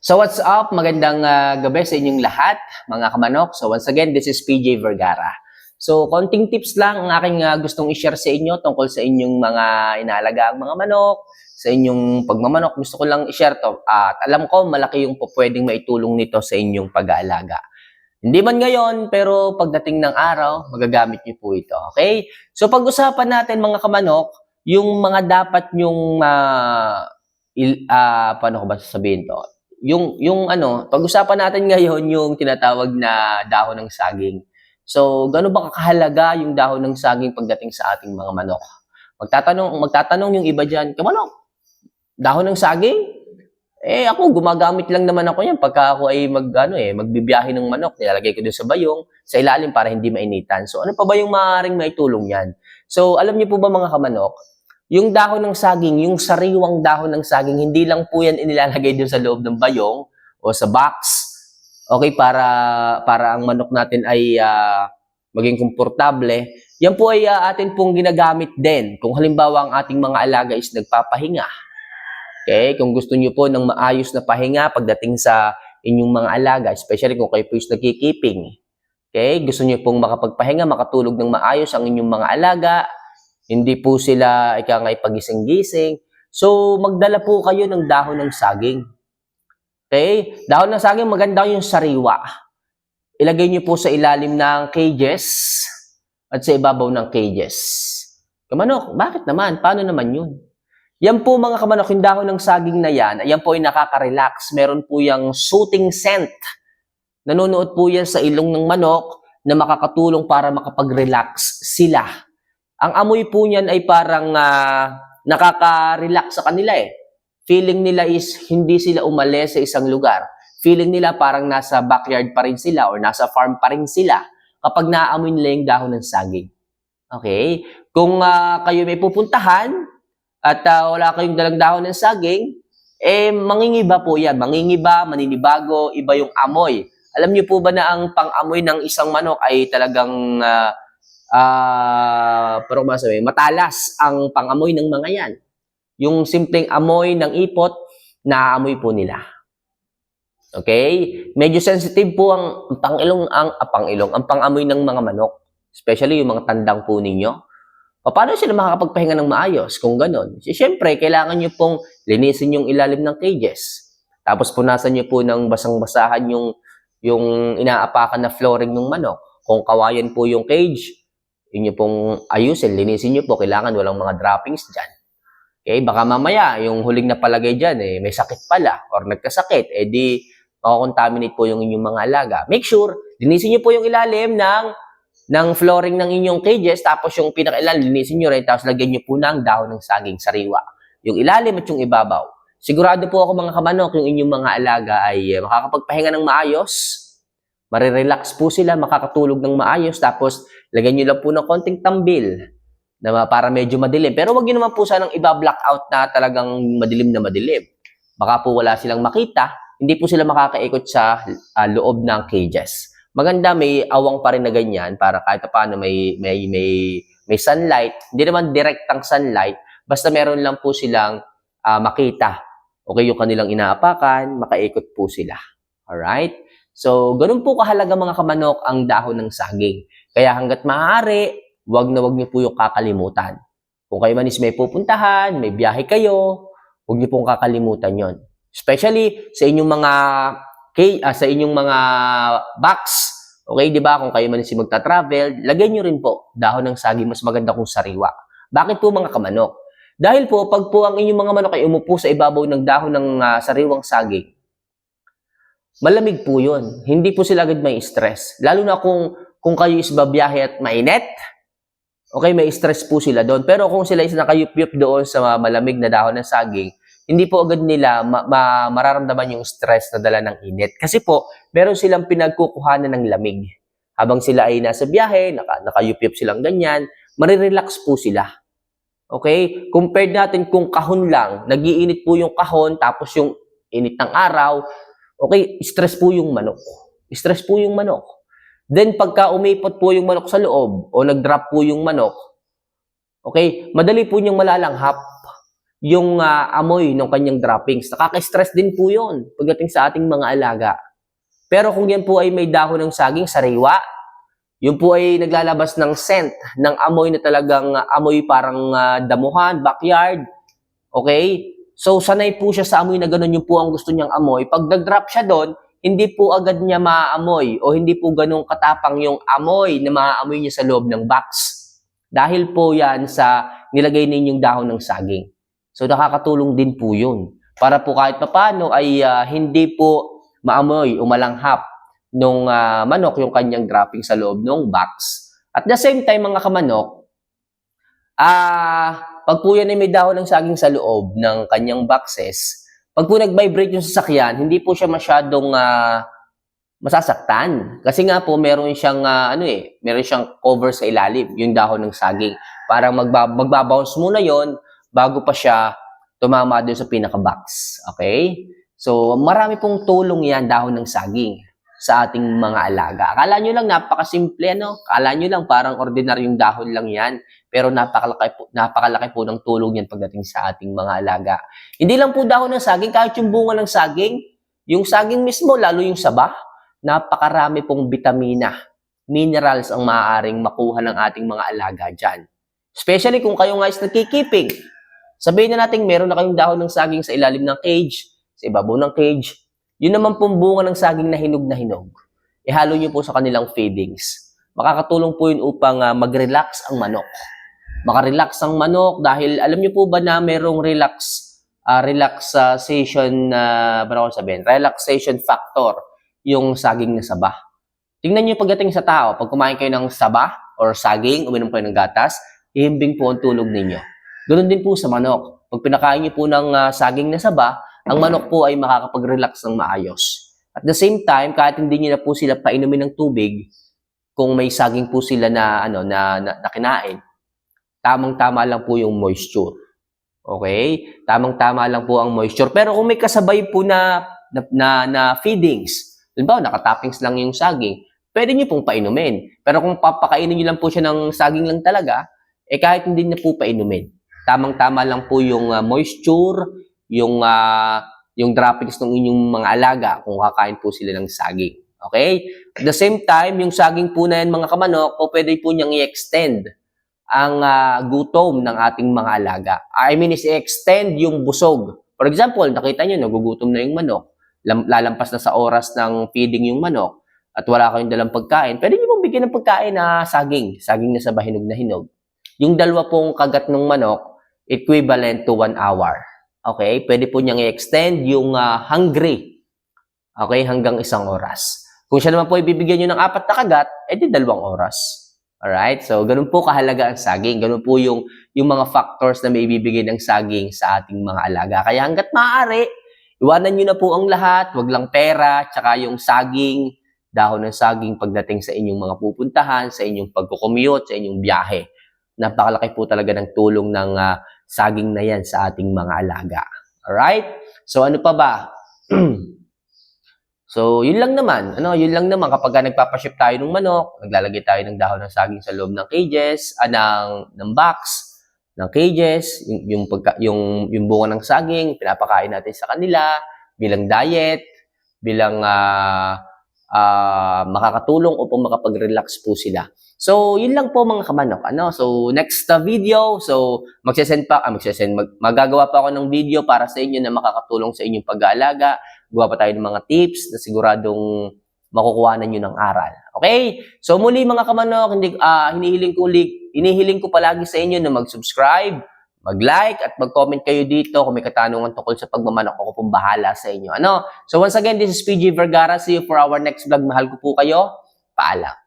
So what's up? Magandang gabi sa inyong lahat, mga kamanok. So once again, this is PJ Vergara. So konting tips lang ang aking gustong i-share sa inyo tungkol sa inyong mga inaalagaan mga manok, sa inyong pagmamanok. Gusto ko lang i-share to at alam ko malaki yung pwedeng maitulong nito sa inyong pag-aalaga. Hindi man ngayon, pero pagdating ng araw, magagamit niyo po ito. Okay? So pag-usapan natin mga kamanok, yung mga dapat nyong paano ko ba sasabihin to? Yung ano, pag-usapan natin ngayon yung tinatawag na dahon ng saging. So, gaano ba kahalaga yung dahon ng saging pagdating sa ating mga manok? Magtatanong yung iba diyan, "Kamanok, dahon ng saging? Eh, ako gumagamit lang naman ako yan pagka ako ay magbibiyahe ng manok, nilalagay ko dun sa bayong, sa ilalim para hindi mainitan." So, ano pa ba yung maaaring maitulong yan? So, alam niyo po ba mga kamanok, yung dahon ng saging, yung sariwang dahon ng saging, hindi lang po yan inilalagay dun sa loob ng bayong o sa box, okay, para ang manok natin ay maging komportable. Yan po ay atin pong ginagamit din kung halimbawa ang ating mga alaga is nagpapahinga. Okay, kung gusto niyo po ng maayos na pahinga pagdating sa inyong mga alaga, especially kung kayo po is nagki-keeping. Okay, gusto niyo pong makapagpahinga, makatulog ng maayos ang inyong mga alaga, hindi po sila pagising-gising. So, magdala po kayo ng dahon ng saging. Okay, dahon ng saging maganda yung sariwa. Ilagay niyo po sa ilalim ng cages at sa ibabaw ng cages. Kamanok, bakit naman? Paano naman yun? Yan po mga kamanok, yung dahon ng saging na yan, ayan po ay nakaka-relax. Meron po yung soothing scent. Nanonood po yan sa ilong ng manok na makakatulong para makapag-relax sila. Ang amoy po niyan ay parang nakaka-relax sa kanila eh. Feeling nila is hindi sila umalis sa isang lugar. Feeling nila parang nasa backyard pa rin sila or nasa farm pa rin sila kapag naaamoy nila yung dahon ng saging. Okay? Kung kayo may pupuntahan, at wala kayong dalang dahon ng saging, eh mangingiba po yan. Mangingiba, maninibago, iba yung amoy. Alam niyo po ba na ang pang-amoy ng isang manok ay talagang matalas ang pang-amoy ng mga yan. Yung simpleng amoy ng ipot, naaamoy po nila. Okay? Medyo sensitive po ang pang-amoy ng mga manok. Especially yung mga tandang po ninyo. Paano sila makakapagpahinga ng maayos kung gano'n? Siyempre, kailangan nyo pong linisin yung ilalim ng cages. Tapos punasan nyo po ng basang-basahan yung inaapakan na flooring ng manok. Kung kawayan po yung cage, yun pong ayusin, linisin nyo po. Kailangan walang mga droppings dyan. Okay, baka mamaya, yung huling napalagay dyan, may sakit pala or nagkasakit, di makakontaminate po yung inyong mga alaga. Make sure, linisin nyo po yung ilalim ng flooring ng inyong cages, tapos yung pinakailalim, linisin nyo rin, tapos lagyan nyo po ng dahon ng saging sariwa. Yung ilalim at yung ibabaw. Sigurado po ako mga kamanok, yung inyong mga alaga ay makakapagpahinga ng maayos, marirelax po sila, makakatulog ng maayos, tapos lagyan nyo lang po ng konting tambil na para medyo madilim. Pero wag nyo naman po sanang iba-blackout na talagang madilim na madilim. Baka po wala silang makita, hindi po sila makakaikot sa loob ng cages. Maganda may awang pa rin na ganyan para kahit paano may sunlight. Hindi naman direktang sunlight, basta meron lang po silang makita. Okay, yung kanilang inaapakan, makaikot po sila. Alright? So, ganun po kahalaga mga kamanok ang dahon ng saging. Kaya hanggat maaari, wag niyo po yung kakalimutan. Kung kayo man is may pupuntahan, may biyahe kayo, wag niyo pong kakalimutan yon. Especially sa inyong mga box, okay, di ba? Kung kayo man si magta-travel, lagay nyo rin po dahon ng saging, mas maganda kung sariwa. Bakit po mga kamanok? Dahil po, pag po ang inyong mga manok ay umupo sa ibabaw ng dahon ng sariwang saging, malamig po yun. Hindi po sila agad may stress. Lalo na kung kayo is babiyahe at mainit, okay, may stress po sila doon. Pero kung sila is nakayup-yup doon sa malamig na dahon ng saging, hindi po agad nila mararamdaman yung stress na dala ng init. Kasi po, meron silang pinagkukuhanan ng lamig. Habang sila ay nasa biyahe, nakayup-yup silang ganyan, marirelax po sila. Okay? Compared natin kung kahon lang, nagiinit po yung kahon, tapos yung init ng araw, okay, stress po yung manok. Stress po yung manok. Then, pagka umipot po yung manok sa loob, o nag-drop po yung manok, okay, madali po niyang malalanghap. yung amoy ng kanyang droppings. Nakaka-stress din po yun pagdating sa ating mga alaga. Pero kung yan po ay may dahon ng saging, sariwa, yun po ay naglalabas ng scent, ng amoy na talagang amoy parang damuhan, backyard. Okay? So, sanay po siya sa amoy na ganun yung po ang gusto niyang amoy. Pag nag-drop siya doon, hindi po agad niya maaamoy o hindi po ganun katapang yung amoy na maaamoy niya sa loob ng box. Dahil po yan sa nilagay ninyong dahon ng saging. So, nakakatulong din po yun. Para po kahit papano ay hindi po maamoy o malanghap nung manok yung kanyang dropping sa loob ng box. At the same time, mga kamanok, pag po yan ay may dahon ng saging sa loob ng kanyang boxes, pag po nag-vibrate yung sasakyan, hindi po siya masyadong masasaktan. Kasi nga po, meron siyang, meron siyang cover sa ilalim, yung dahon ng saging. Parang magbabounce muna yon bago pa siya tumama doon sa pinaka-box. Okay? So, marami pong tulong yan, dahon ng saging sa ating mga alaga. Akala nyo lang napakasimple, no? Akala nyo lang parang ordinaryong dahon lang yan. Pero napakalaki po ng tulong yan pagdating sa ating mga alaga. Hindi lang po dahon ng saging, kahit yung bunga ng saging, yung saging mismo, lalo yung saba, napakarami pong bitamina, minerals ang maaaring makuha ng ating mga alaga dyan. Especially kung kayo nga is nagkikiping. Sabihin na natin meron na kayong dahon ng saging sa ilalim ng cage, sa ibabaw ng cage, yun naman pong bunga ng saging na hinog, ihalo nyo po sa kanilang feedings. Makakatulong po yun upang mag-relax ang manok. Makarelax ang manok dahil alam nyo po ba na merong relaxation factor yung saging na saba. Tingnan nyo pagdating sa tao, pag kumain kayo ng saba or saging, uminom kayo ng gatas, ihimbing po ang tulog ninyo. Ganoon din po sa manok. Pag pinakain nyo po ng saging na saba, ang manok po ay makakapag-relax ng maayos. At the same time, kahit hindi nyo na po sila painumin ng tubig, kung may saging po sila na kinain, tamang-tama lang po yung moisture. Okay? Tamang-tama lang po ang moisture. Pero kung may kasabay po na feedings, halimbawa, nakatoppings lang yung saging, pwede nyo pong painumin. Pero kung papakainin nyo lang po siya ng saging lang talaga, kahit hindi nyo po painumin. Tamang-tama lang po yung moisture, yung droppings ng inyong mga alaga kung kakain po sila ng saging. Okay? At the same time, yung saging po na yan, mga kamanok, pwede po niyang i-extend ang gutom ng ating mga alaga. I mean, i-extend yung busog. For example, nakita nyo, nagugutom na yung manok, lalampas na sa oras ng feeding yung manok, at wala kayong dalang pagkain, pwede nyo pong bigyan ng pagkain na saging na saba, hinog na hinog. Yung dalawa pong kagat ng manok, equivalent to 1 hour. Okay? Pwede po niyang i-extend yung hungry. Okay? Hanggang 1 oras. Kung siya naman po ibibigyan nyo ng 4 na kagat, di 2 oras. Alright? So, ganun po kahalaga ang saging. Ganun po yung mga factors na may ibibigay ng saging sa ating mga alaga. Kaya hanggat maaari, iwanan nyo na po ang lahat. Wag lang pera, tsaka yung saging, dahon ng saging pagdating sa inyong mga pupuntahan, sa inyong pagkukommute, sa inyong biyahe. Napakalaki po talaga ng tulong ng saging na yan sa ating mga alaga. Alright? So, ano pa ba? So, yun lang naman. Yun lang naman kapag nagpapaship tayo ng manok, naglalagay tayo ng dahon ng saging sa loob ng cages, ng box, ng cages, yung bunga ng saging, pinapakain natin sa kanila bilang diet, bilang makakatulong upang makapag-relax po sila. So, yun lang po mga kamanok. So, next video, magagawa pa ako ng video para sa inyo na makakatulong sa inyong pag-aalaga. Gawa pa tayo ng mga tips na siguradong makukuhanan nyo ng aral. Okay? So, muli mga kamanok, hinihiling ko palagi sa inyo na mag-subscribe, mag-like, at mag-comment kayo dito kung may katanungan tungkol sa pagmamanok. Ako pong bahala sa inyo. So, once again, this is PG Vergara. See you for our next vlog. Mahal ko po kayo. Paalam.